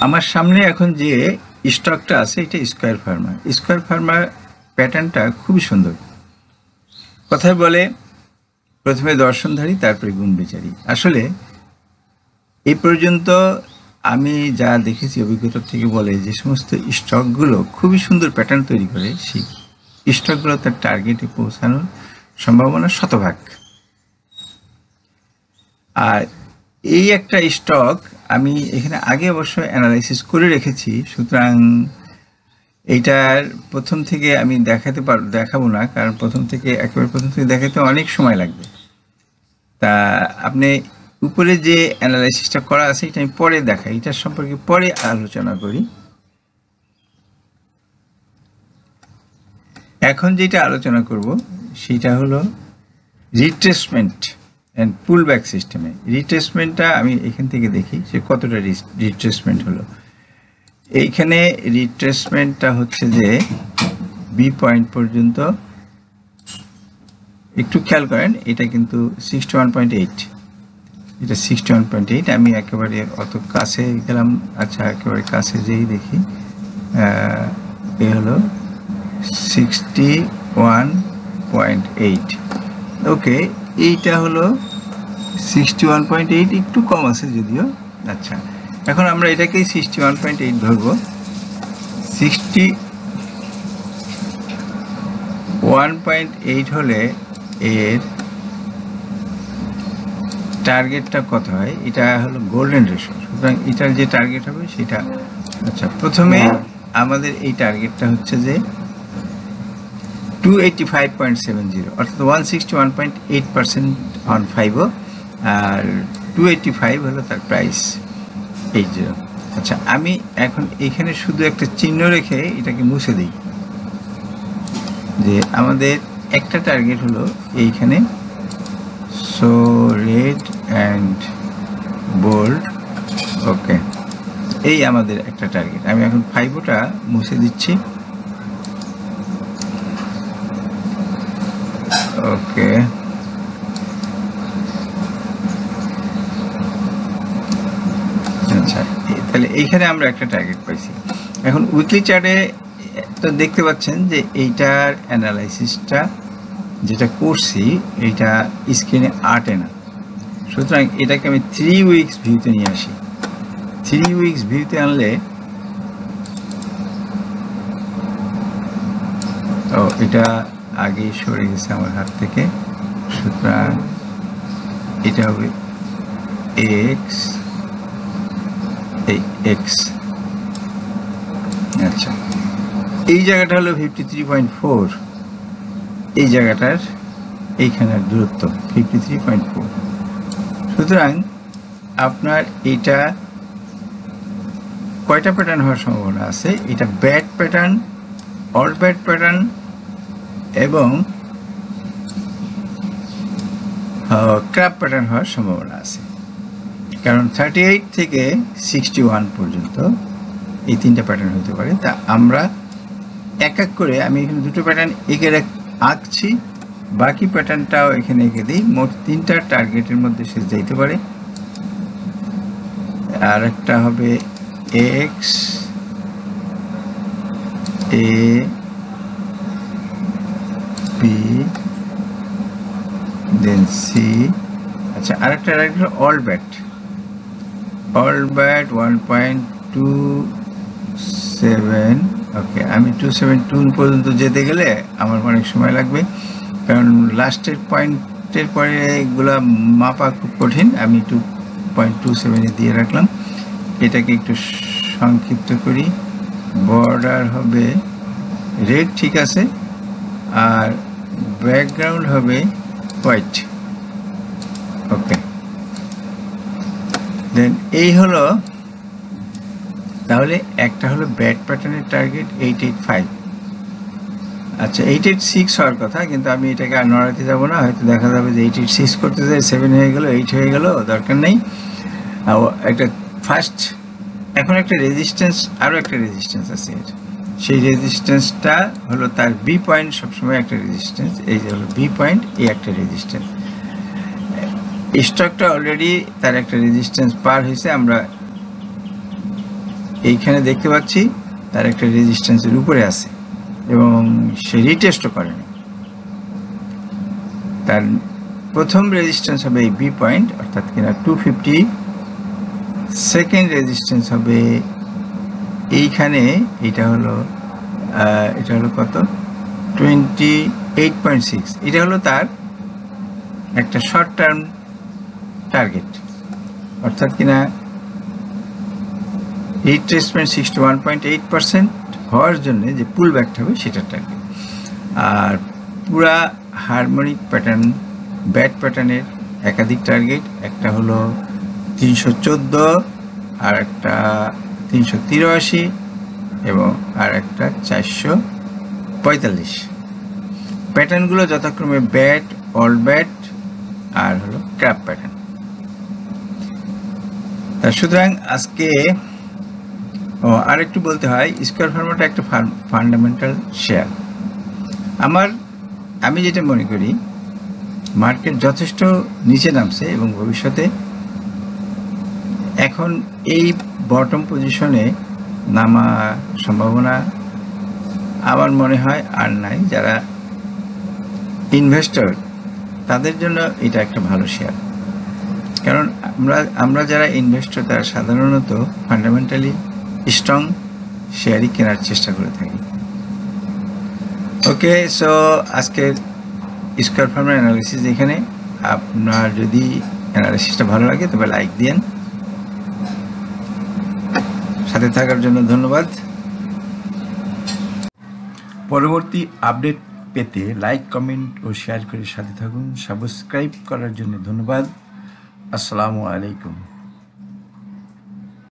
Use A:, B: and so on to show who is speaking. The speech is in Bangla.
A: আমার সামনে এখন যে স্টকটা আছে এটা স্কয়ার ফার্মা। স্কয়ার ফার্মার প্যাটার্নটা খুবই সুন্দর। কথায় বলে প্রথমে দর্শনধারী তারপরে গুণ বিচারী। আসলে এই পর্যন্ত আমি যা দেখেছি অভিজ্ঞতা থেকে বলে যে সমস্ত স্টকগুলো খুবই সুন্দর প্যাটার্ন তৈরি করে, সেই স্টকগুলো তার টার্গেটে পৌঁছানোর সম্ভাবনা শতভাগ। আর এই একটা স্টক আমি এখানে আগে অবশ্য অ্যানালাইসিস করে রেখেছি, সুতরাং এইটার প্রথম থেকে আমি দেখাবো না, কারণ একেবারে প্রথম থেকে দেখাতে অনেক সময় লাগবে। তা আপনি উপরে যে অ্যানালাইসিসটা করা আছে এটা আমি পরে দেখাই, এটার সম্পর্কে পরে আলোচনা করি। এখন যেটা আলোচনা করব সেটা হলো রিট্রেসমেন্ট অ্যান্ড পুল ব্যাক সিস্টেমে। রিট্রেসমেন্টটা আমি এখান থেকে দেখি সে কতটা রিট্রেসমেন্ট হলো। এইখানে রিট্রেসমেন্টটা হচ্ছে যে বি পয়েন্ট পর্যন্ত, একটু খেয়াল করেন এটা কিন্তু 61.8, এটা 61.8। আমি একেবারে অত কাছে গেলাম, আচ্ছা একেবারে কাছে যেই দেখি এ হলো 61.8। ওকে, এইটা হলো 61.8, একটু কম আছে যদিও। আচ্ছা, এখন আমরা এটাকেই 61.8 ধরবো। 61.8 হলে এর টার্গেটটা কত হয়? এটা হলো গোল্ডেন রেশিও, সুতরাং এটার যে টার্গেট হবে সেটা, আচ্ছা প্রথমে আমাদের এই টার্গেটটা হচ্ছে যে 285.70, অর্থাৎ 161.8% অন 5, আর 285 হলো তার প্রাইস। এই যে আচ্ছা, আমি এখন এখানে শুধু একটা চিহ্ন রেখে এটাকে মুছে দিই যে আমাদের একটা টার্গেট হলো এইখানে, সো রেড অ্যান্ড বোল্ড। ওকে, এই আমাদের একটা টার্গেট। আমি এখন 5টা মুছে দিচ্ছি। ওকে, আচ্ছা তাহলে এইখানে আমরা একটা টার্গেট পাইছি। এখন উইকলি চার্টে তো দেখতে পাচ্ছেন যে এইটার অ্যানালাইসিসটা যেটা করছি এইটা স্ক্রিনে আটে না, সুতরাং এটাকে আমি 3 উইকস ভিউতে নিয়ে আসি। 3 উইকস ভিউতে আনলে এটা আগেই সরে গেছে আমার হাত থেকে, সুতরাং এটা হবে এক্স, এই এক্স। আচ্ছা, এই জায়গাটা হলো 53.4, এই জায়গাটার এইখানের দূরত্ব 53.4। সুতরাং আপনার এটা কয়টা প্যাটার্ন হওয়ার সম্ভাবনা আছে? এটা bad pattern, all bad pattern এবং ক্র্যাপ প্যাটার্ন হওয়ার সম্ভাবনা আছে, কারণ 38 থেকে 61 পর্যন্ত এই 3টা প্যাটার্ন হতে পারে। তা আমরা এক এক করে, আমি এখানে 2টো প্যাটার্ন এঁকে আঁকছি, বাকি প্যাটার্নটাও এখানে এঁকে দিই। মোট 3টা টার্গেটের মধ্যে সে যাইতে পারে। আর একটা হবে এক্স, এ, বি, দেন সি। আচ্ছা, আরেকটা অল ব্যাট, 1.27। ওকে, আমি 272 পর্যন্ত যেতে গেলে আমার অনেক সময় লাগবে, কারণ লাস্টের পয়েন্টের পরে এগুলা মাপা খুব কঠিন। আমি 2.27 দিয়ে রাখলাম। এটাকে একটু সংক্ষিপ্ত করি। বর্ডার হবে রেড, ঠিক আছে, আর ব্যাকগ্রাউন্ড হবে হোয়াইট। ওকে, দেন এই হলো, তাহলে একটা হলো ব্যাড প্যাটার্নের টার্গেট 885। আচ্ছা, 886 হওয়ার কথা, কিন্তু আমি এটাকে আর নড়াতে যাবো না, হয়তো দেখা যাবে যে 886 করতে যায় 7 হয়ে গেল, 8 হয়ে গেল, দরকার নেই। একটা ফার্স্ট, এখন একটা রেজিস্ট্যান্স, আরও একটা রেজিস্ট্যান্স আছে এর, সেই রেজিস্ট্যান্সটা হলো তার বি পয়েন্ট, সবসময় একটা রেজিস্ট্যান্স। এই যে হলো বি পয়েন্ট, এই একটা রেজিস্ট্যান্স। স্টকটা অলরেডি তার একটা রেজিস্ট্যান্স পার হয়েছে, আমরা এইখানে দেখতে পাচ্ছি তার একটা রেজিস্ট্যান্সের উপরে আছে এবং সে রিটেস্টও করেনি। তার প্রথম রেজিস্ট্যান্স হবে এই বি পয়েন্ট অর্থাৎ কিনা 250, সেকেন্ড রেজিস্ট্যান্স হবে এইখানে, এটা হলো কত 28.6, এটা হলো তার একটা শর্ট টার্ম টার্গেট, অর্থাৎ কিনা রিট্রেসমেন্ট 61.8% হওয়ার জন্য যে পুল ব্যাকটা হবে সেটার টার্গেট। আর পুরা হারমোনিক প্যাটার্ন ব্যাট প্যাটার্নের একাধিক টার্গেট, একটা হলো 314, আর একটা 383 এবং আর একটা 445। প্যাটার্নগুলো যথাক্রমে ব্যাট, অল ব্যাট আর হলো ক্র্যাপ প্যাটার্ন। তা সুতরাং আজকে আর একটু বলতে হয়, স্কয়ার ফার্মাটা একটা ফান্ডামেন্টাল শেয়ার। আমি যেটা মনে করি মার্কেট যথেষ্ট নিচে নামছে এবং ভবিষ্যতে এখন এই বটম পজিশনে নামা সম্ভাবনা আমার মনে হয় আর নাই। যারা ইনভেস্টর তাদের জন্য এটা একটা ভালো শেয়ার, কারণ আমরা যারা ইনভেস্টর তারা সাধারণত ফান্ডামেন্টালি স্ট্রং শেয়ারই কেনার চেষ্টা করে থাকি। ওকে, সো আজকের স্কয়ার ফার্মার অ্যানালিসিস এখানে। আপনার যদি অ্যানালিসিসটা ভালো লাগে তবে লাইক দিন। সাথে থাকার জন্য ধন্যবাদ। পরবর্তী আপডেট পেতে লাইক, কমেন্ট ও শেয়ার করে সাথে থাকুন। সাবস্ক্রাইব করার জন্য ধন্যবাদ। আসসালামু আলাইকুম।